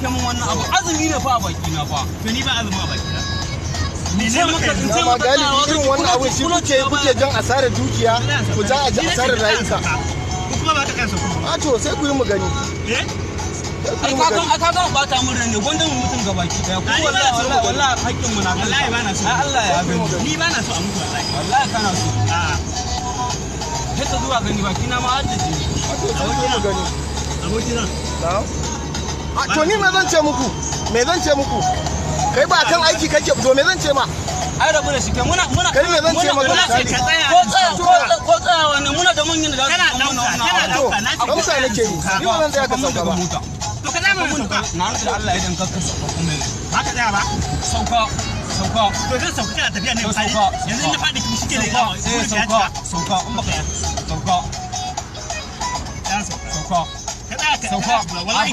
kai mun wannan abu azumi ne fa a baki na fa to ni ba azumi a baki na ni sai maka ma galibi irin wannan abin shi kuke jan asarar dukiya ku ja a asarar rayuka kuma ba ka kansa kuma a to sai ku yi mu gani ai ka ga ba ta mun rane gonda mun mutun gabaki daya ko wallahi hakkin mu na wallahi ba na so ai Allah ya gani ni ba na so a mutu wallahi kana so sai ta zuwa gani baki na ma haddace a to sai ku yi mu gani abokina a to ni me zan ce muku kai ba kan aiki kake to me zan ce ma ai rabu da shi kai muna kai me zan ce maka ko tsaya wannan muna da manyan da kana dauka na dauka nake yi ni ba zan tsaya ka sauka ba to ka zama sauka na da Allah idan ka sauka kuma ba ka tsaya ba sauka to zan sauka kana tafiya ne yanzu na faɗi kuma shike da sauka in baka sauka sauka ka tsaya wallahi